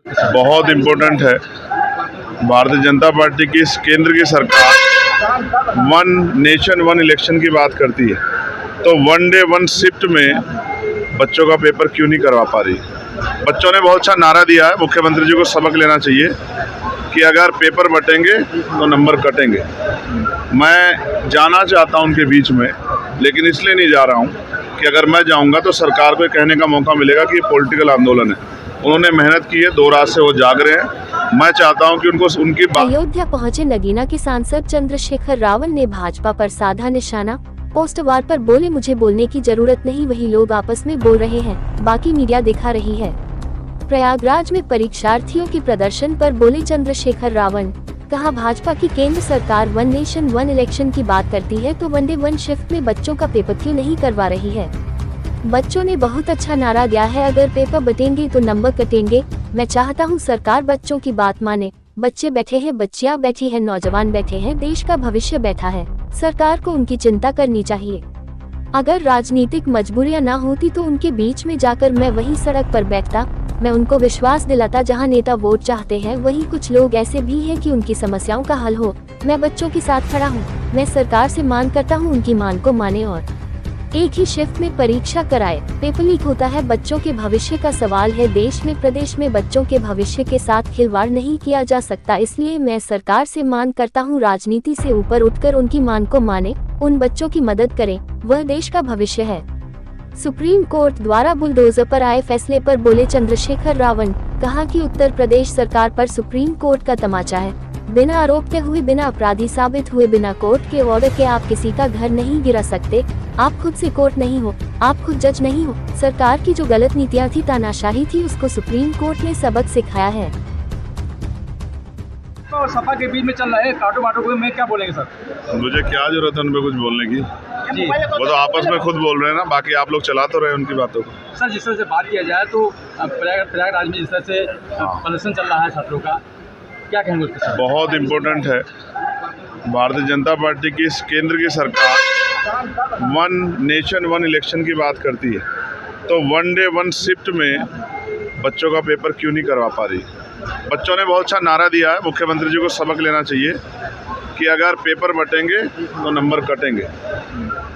बहुत इम्पोर्टेंट है। भारतीय जनता पार्टी की इस केंद्र की सरकार वन नेशन वन इलेक्शन की बात करती है, तो वन डे वन शिफ्ट में बच्चों का पेपर क्यों नहीं करवा पा रही। बच्चों ने बहुत अच्छा नारा दिया है, मुख्यमंत्री जी को सबक लेना चाहिए कि अगर पेपर बटेंगे तो नंबर कटेंगे। मैं जाना चाहता हूं उनके बीच में, लेकिन इसलिए नहीं जा रहा हूं कि अगर मैं जाऊंगा तो सरकार को कहने का मौका मिलेगा कि ये पॉलिटिकल आंदोलन है। उन्होंने मेहनत की है, 2 रात से वो जाग रहे हैं। मैं चाहता हूं कि उनको उनकी अयोध्या पहुंचे नगीना के सांसद चंद्रशेखर रावल ने भाजपा पर साधा निशाना। पोस्ट वार पर बोले, मुझे बोलने की जरूरत नहीं, वही लोग आपस में बोल रहे हैं, बाकी मीडिया दिखा रही है। प्रयागराज में परीक्षार्थियों के प्रदर्शन पर बोले चंद्रशेखर रावल, कहा भाजपा की केंद्र सरकार वन नेशन वन इलेक्शन की बात करती है तो वनडे वन शिफ्ट में बच्चों का पेपर क्यों नहीं करवा रही है। बच्चों ने बहुत अच्छा नारा दिया है, अगर पेपर बटेंगे तो नंबर कटेंगे। मैं चाहता हूं सरकार बच्चों की बात माने। बच्चे बैठे हैं, बच्चियां बैठी हैं, नौजवान बैठे हैं, देश का भविष्य बैठा है। सरकार को उनकी चिंता करनी चाहिए। अगर राजनीतिक मजबूरियां ना होती तो उनके बीच में जाकर मैं वही सड़क पर बैठता। मैं उनको विश्वास दिलाता, जहां नेता वोट चाहते हैं वहीं कुछ लोग ऐसे भी हैं कि उनकी समस्याओं का हल हो। मैं बच्चों के साथ खड़ा हूं। मैं सरकार से मांग करता हूं उनकी मांग को माने और एक ही शिफ्ट में परीक्षा कराए। पेपर लीक होता है, बच्चों के भविष्य का सवाल है। देश में प्रदेश में बच्चों के भविष्य के साथ खिलवाड़ नहीं किया जा सकता, इसलिए मैं सरकार से मांग करता हूं राजनीति से ऊपर उठकर उनकी मांग को माने, उन बच्चों की मदद करें, वह देश का भविष्य है। सुप्रीम कोर्ट द्वारा बुलडोजर पर आए फैसले पर बोले चंद्रशेखर रावल, कहा कि उत्तर प्रदेश सरकार पर सुप्रीम कोर्ट का तमाचा है। बिना आरोप के हुए, बिना अपराधी साबित हुए, बिना कोर्ट के ऑर्डर के आप किसी का घर नहीं गिरा सकते। आप खुद से कोर्ट नहीं हो, आप खुद जज नहीं हो। सरकार की जो गलत नीतियां थी, तानाशाही थी, उसको सुप्रीम कोर्ट ने सबक सिखाया है। और सपा के बीच में चल रहा है काटो बाटो को, मैं क्या बोलेंगे सर? मुझे क्या जरूरत है उन पे कुछ बोलने की। जी, वो तो आपस में खुद बोल रहे हैं ना, बाकी आप लोग चला तो रहे उनकी बातों को। सर जिस तरह से बात किया जाए तो प्रयागराज में जिस तरह से प्रदर्शन चल रहा है छात्रों का, क्या कहेंगे उस पर? बहुत इम्पोर्टेंट है। भारतीय जनता पार्टी की इस केंद्र की सरकार वन नेशन वन इलेक्शन की बात करती है, तो वन डे वन शिफ्ट में बच्चों का पेपर क्यों नहीं करवा पा रही। बच्चों ने बहुत अच्छा नारा दिया है, मुख्यमंत्री जी को सबक लेना चाहिए कि अगर पेपर बटेंगे तो नंबर कटेंगे।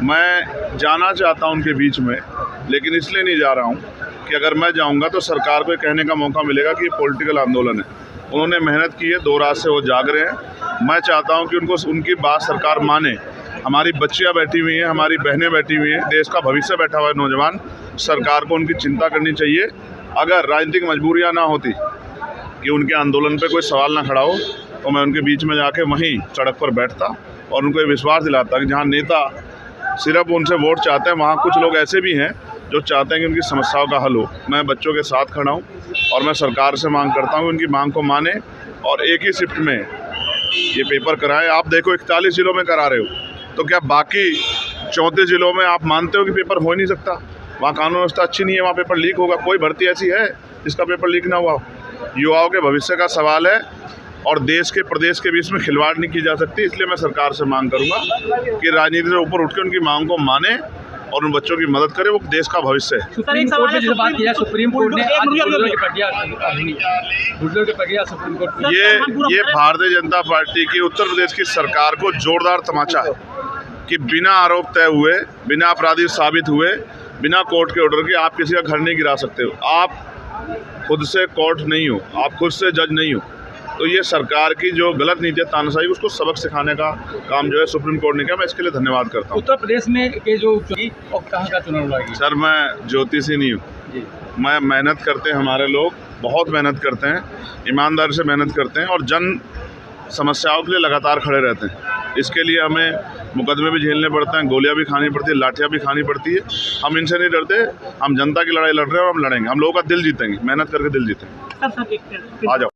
मैं जाना चाहता हूं उनके बीच में, लेकिन इसलिए नहीं जा रहा हूं कि अगर मैं जाऊंगा तो सरकार को कहने का मौका मिलेगा कि ये पॉलिटिकल आंदोलन है। उन्होंने मेहनत की है, 2 रात से वो जाग रहे हैं। मैं चाहता हूं कि उनको उनकी बात सरकार माने। हमारी बच्चियां बैठी हुई हैं, हमारी बहनें बैठी हुई हैं, देश का भविष्य बैठा हुआ है नौजवान। सरकार को उनकी चिंता करनी चाहिए। अगर राजनीतिक मजबूरियां ना होती कि उनके आंदोलन पे कोई सवाल ना खड़ा हो, तो मैं उनके बीच में जाके वहीं सड़क पर बैठता और उनको ये विश्वास दिलाता कि जहाँ नेता सिर्फ उनसे वोट चाहते हैं, वहाँ कुछ लोग ऐसे भी हैं जो चाहते हैं कि उनकी समस्याओं का हल हो। मैं बच्चों के साथ खड़ा हूँ और मैं सरकार से मांग करता हूँ उनकी मांग को माने और एक ही शिफ्ट में ये पेपर कराएं। आप देखो 41 जिलों में करा रहे हो, तो क्या बाकी 34 जिलों में आप मानते हो कि पेपर हो ही नहीं सकता? वहाँ कानून व्यवस्था अच्छी नहीं है, वहाँ पेपर लीक होगा। कोई भर्ती ऐसी है जिसका पेपर लीक ना हुआ हो? युवाओं के भविष्य का सवाल है और देश के प्रदेश के बीच में खिलवाड़ नहीं की जा सकती। इसलिए मैं सरकार से मांग करूंगा कि राजनीति से ऊपर उठकर उनकी मांग को माने और उन बच्चों की मदद करे, वो देश का भविष्य है। सुप्रीम कोर्ट ने जिस बात किया, सुप्रीम कोर्ट ने आज बुलडोजर की प्रक्रिया सुप्रीम कोर्ट ये भारतीय जनता पार्टी की उत्तर प्रदेश की सरकार को जोरदार तमाचा है कि बिना आरोप तय हुए, बिना अपराधी साबित हुए, बिना कोर्ट के ऑर्डर के आप किसी का घर नहीं गिरा सकते हो। आप खुद से कोर्ट नहीं हो, आप खुद से जज नहीं हो। तो ये सरकार की जो गलत नीति है, तानाशाही, उसको सबक सिखाने का काम जो है सुप्रीम कोर्ट ने किया। मैं इसके लिए धन्यवाद करता हूँ। उत्तर प्रदेश में के जो और कहाँ का चुनाव लड़ेगी? सर, मैं ज्योतिषी नहीं हूँ। मैं मेहनत करते हैं, हमारे लोग बहुत मेहनत करते हैं, ईमानदारी से मेहनत करते हैं और जन समस्याओं के लिए लगातार खड़े रहते हैं। इसके लिए हमें मुकदमे भी झेलने पड़ते हैं, गोलियां भी खानी पड़ती है, लाठियां भी खानी पड़ती है। हम इनसे नहीं डरते, हम जनता की लड़ाई लड़ रहे हैं और हम लड़ेंगे। हम लोगों का दिल जीतेंगे, मेहनत करके दिल जीतेंगे। आ जाओ।